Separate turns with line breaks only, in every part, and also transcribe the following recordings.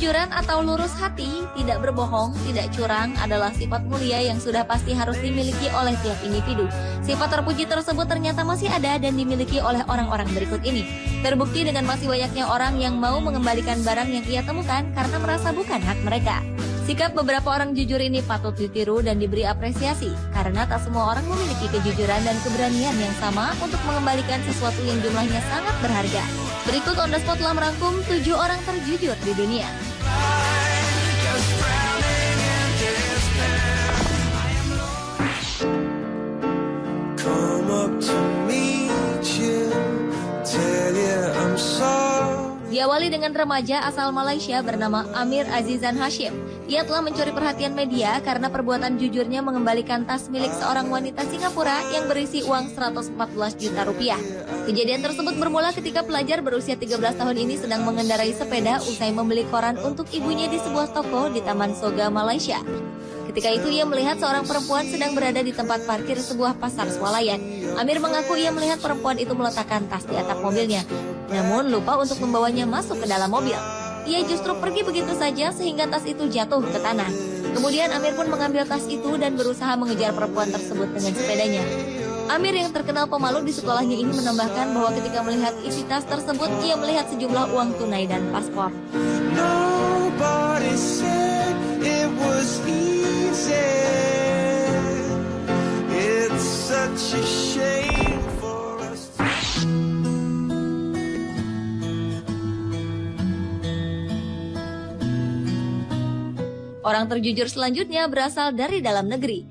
Kejujuran atau lurus hati, tidak berbohong, tidak curang adalah sifat mulia yang sudah pasti harus dimiliki oleh tiap individu. Sifat terpuji tersebut ternyata masih ada dan dimiliki oleh orang-orang berikut ini. Terbukti dengan masih banyaknya orang yang mau mengembalikan barang yang ia temukan karena merasa bukan hak mereka. Sikap beberapa orang jujur ini patut ditiru dan diberi apresiasi, karena tak semua orang memiliki kejujuran dan keberanian yang sama untuk mengembalikan sesuatu yang jumlahnya sangat berharga. Berikut On The Spot telah merangkum 7 orang terjujur di dunia. Diawali dengan remaja asal Malaysia bernama Amir Azizan Hashim. Ia telah mencuri perhatian media karena perbuatan jujurnya mengembalikan tas milik seorang wanita Singapura yang berisi uang 114 juta rupiah. Kejadian tersebut bermula ketika pelajar berusia 13 tahun ini sedang mengendarai sepeda usai membeli koran untuk ibunya di sebuah toko di Taman Soga, Malaysia. Ketika itu ia melihat seorang perempuan sedang berada di tempat parkir sebuah pasar swalayan. Amir mengaku ia melihat perempuan itu meletakkan tas di atap mobilnya, namun lupa untuk membawanya masuk ke dalam mobil. Ia justru pergi begitu saja sehingga tas itu jatuh ke tanah. Kemudian Amir pun mengambil tas itu dan berusaha mengejar perempuan tersebut dengan sepedanya. Amir yang terkenal pemalu di sekolahnya ini menambahkan bahwa ketika melihat isi tas tersebut, ia melihat sejumlah uang tunai dan paspor. Orang terjujur selanjutnya berasal dari dalam negeri.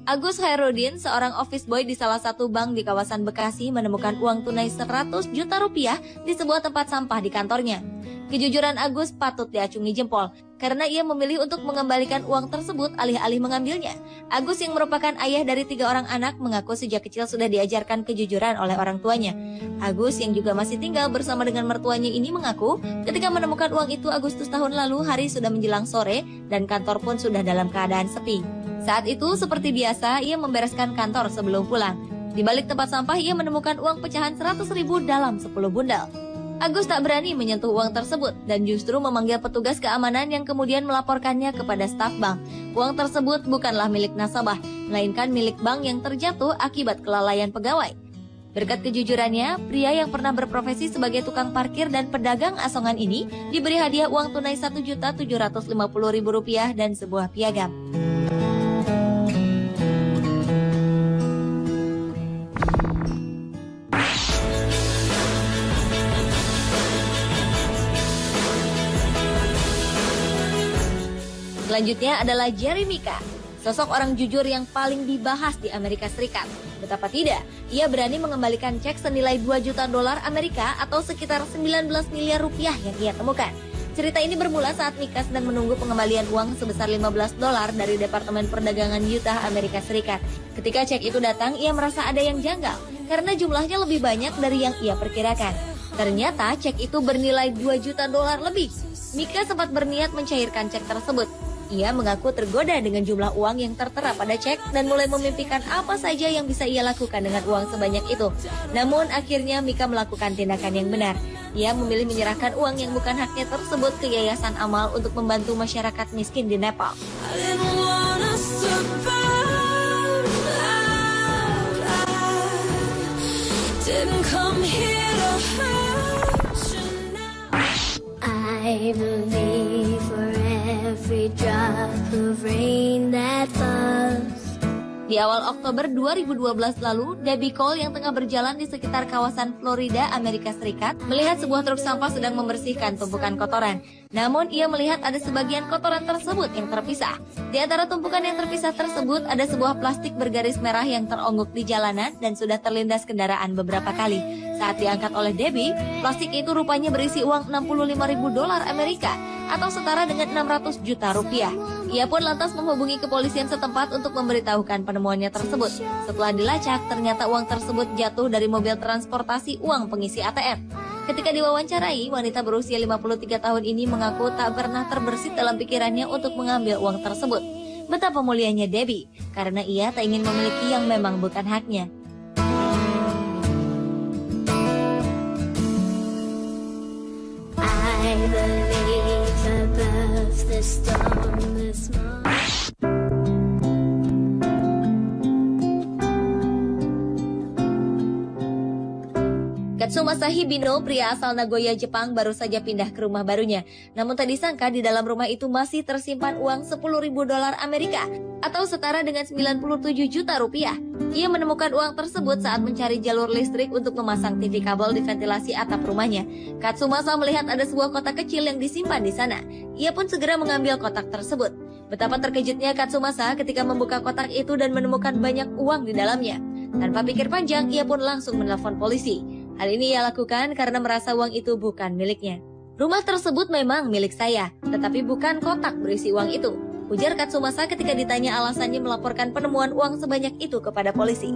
Agus Hairudin, seorang office boy di salah satu bank di kawasan Bekasi, menemukan uang tunai 100 juta rupiah di sebuah tempat sampah di kantornya. Kejujuran Agus patut diacungi jempol, karena ia memilih untuk mengembalikan uang tersebut alih-alih mengambilnya. Agus yang merupakan ayah dari 3 orang anak mengaku sejak kecil sudah diajarkan kejujuran oleh orang tuanya. Agus yang juga masih tinggal bersama dengan mertuanya ini mengaku ketika menemukan uang itu Agustus tahun lalu, hari sudah menjelang sore dan kantor pun sudah dalam keadaan sepi. Saat itu seperti biasa ia membereskan kantor sebelum pulang. Di balik tempat sampah ia menemukan uang pecahan 100.000 dalam 10 bundel. Agus tak berani menyentuh uang tersebut dan justru memanggil petugas keamanan yang kemudian melaporkannya kepada staf bank. Uang tersebut bukanlah milik nasabah, melainkan milik bank yang terjatuh akibat kelalaian pegawai. Berkat kejujurannya, pria yang pernah berprofesi sebagai tukang parkir dan pedagang asongan ini diberi hadiah uang tunai Rp1.750.000 dan sebuah piagam. Selanjutnya adalah Jerry Mika, sosok orang jujur yang paling dibahas di Amerika Serikat. Betapa tidak, ia berani mengembalikan cek senilai $2 juta Amerika atau sekitar 19 miliar rupiah yang ia temukan. Cerita ini bermula saat Mika sedang menunggu pengembalian uang sebesar $15 dari Departemen Perdagangan Utah, Amerika Serikat. Ketika cek itu datang, ia merasa ada yang janggal karena jumlahnya lebih banyak dari yang ia perkirakan. Ternyata cek itu bernilai $2 juta lebih. Mika sempat berniat mencairkan cek tersebut. Ia mengaku tergoda dengan jumlah uang yang tertera pada cek dan mulai memimpikan apa saja yang bisa ia lakukan dengan uang sebanyak itu. Namun akhirnya Mika melakukan tindakan yang benar. Ia memilih menyerahkan uang yang bukan haknya tersebut ke Yayasan Amal untuk membantu masyarakat miskin di Nepal. I believe for every drop of rain that falls. Di awal Oktober 2012 lalu, Debbie Cole yang tengah berjalan di sekitar kawasan Florida, Amerika Serikat, melihat sebuah truk sampah sedang membersihkan tumpukan kotoran. Namun, ia melihat ada sebagian kotoran tersebut yang terpisah. Di antara tumpukan yang terpisah tersebut, ada sebuah plastik bergaris merah yang teronggok di jalanan dan sudah terlindas kendaraan beberapa kali. Saat diangkat oleh Debbie, plastik itu rupanya berisi uang $65.000 Amerika atau setara dengan 600 juta rupiah. Ia pun lantas menghubungi kepolisian setempat untuk memberitahukan penemuannya tersebut. Setelah dilacak, ternyata uang tersebut jatuh dari mobil transportasi uang pengisi ATM. Ketika diwawancarai, wanita berusia 53 tahun ini mengaku tak pernah terbersit dalam pikirannya untuk mengambil uang tersebut. Betapa mulianya Debbie, karena ia tak ingin memiliki yang memang bukan haknya. I believe the bird Katsumasa Hibino, pria asal Nagoya, Jepang, baru saja pindah ke rumah barunya. Namun tak disangka di dalam rumah itu masih tersimpan uang 10.000 dolar Amerika atau setara dengan 97 juta rupiah. Ia menemukan uang tersebut saat mencari jalur listrik untuk memasang TV kabel di ventilasi atap rumahnya. Katsumasa melihat ada sebuah kotak kecil yang disimpan di sana. Ia pun segera mengambil kotak tersebut. Betapa terkejutnya Katsumasa ketika membuka kotak itu dan menemukan banyak uang di dalamnya. Tanpa pikir panjang, ia pun langsung menelpon polisi. Hal ini ia lakukan karena merasa uang itu bukan miliknya. Rumah tersebut memang milik saya, tetapi bukan kotak berisi uang itu, ujar Katsumasa ketika ditanya alasannya melaporkan penemuan uang sebanyak itu kepada polisi.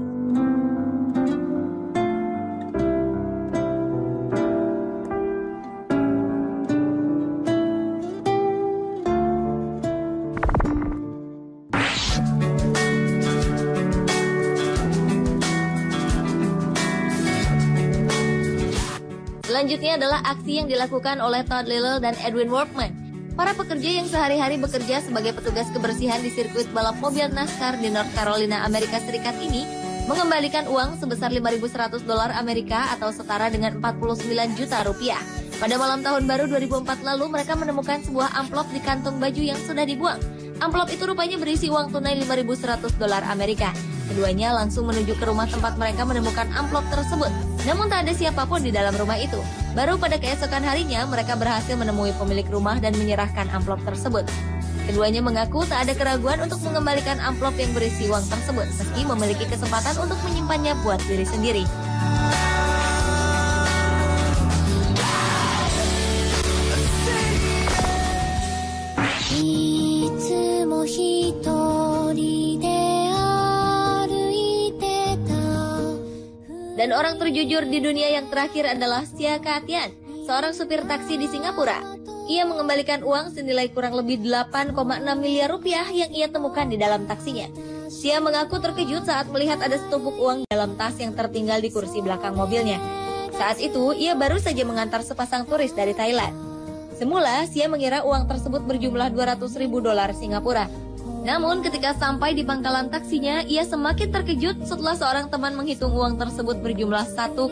Selanjutnya adalah aksi yang dilakukan oleh Todd Little dan Edwin Workman, para pekerja yang sehari-hari bekerja sebagai petugas kebersihan di sirkuit balap mobil NASCAR di North Carolina, Amerika Serikat ini, mengembalikan uang sebesar 5.100 dolar Amerika atau setara dengan 49 juta rupiah. Pada malam tahun baru 2004 lalu, mereka menemukan sebuah amplop di kantong baju yang sudah dibuang. Amplop itu rupanya berisi uang tunai 5.100 dolar Amerika. Keduanya langsung menuju ke rumah tempat mereka menemukan amplop tersebut. Namun tak ada siapapun di dalam rumah itu. Baru pada keesokan harinya, mereka berhasil menemui pemilik rumah dan menyerahkan amplop tersebut. Keduanya mengaku tak ada keraguan untuk mengembalikan amplop yang berisi uang tersebut, meski memiliki kesempatan untuk menyimpannya buat diri sendiri. Dan orang terjujur di dunia yang terakhir adalah Sia Katian, seorang supir taksi di Singapura. Ia mengembalikan uang senilai kurang lebih 8,6 miliar rupiah yang ia temukan di dalam taksinya. Sia mengaku terkejut saat melihat ada setumpuk uang dalam tas yang tertinggal di kursi belakang mobilnya. Saat itu, ia baru saja mengantar sepasang turis dari Thailand. Semula, Sia mengira uang tersebut berjumlah 200.000 dolar Singapura. Namun ketika sampai di pangkalan taksinya, ia semakin terkejut setelah seorang teman menghitung uang tersebut berjumlah 1,1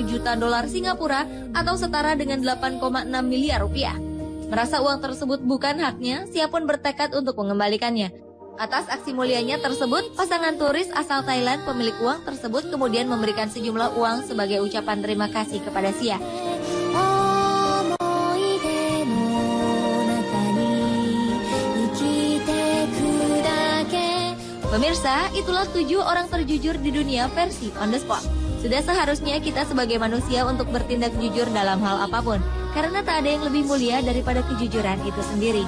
juta dolar Singapura atau setara dengan 8,6 miliar rupiah. Merasa uang tersebut bukan haknya, Sia pun bertekad untuk mengembalikannya. Atas aksi mulianya tersebut, pasangan turis asal Thailand pemilik uang tersebut kemudian memberikan sejumlah uang sebagai ucapan terima kasih kepada Sia. Pemirsa, itulah 7 orang terjujur di dunia versi On The Spot. Sudah seharusnya kita sebagai manusia untuk bertindak jujur dalam hal apapun, karena tak ada yang lebih mulia daripada kejujuran itu sendiri.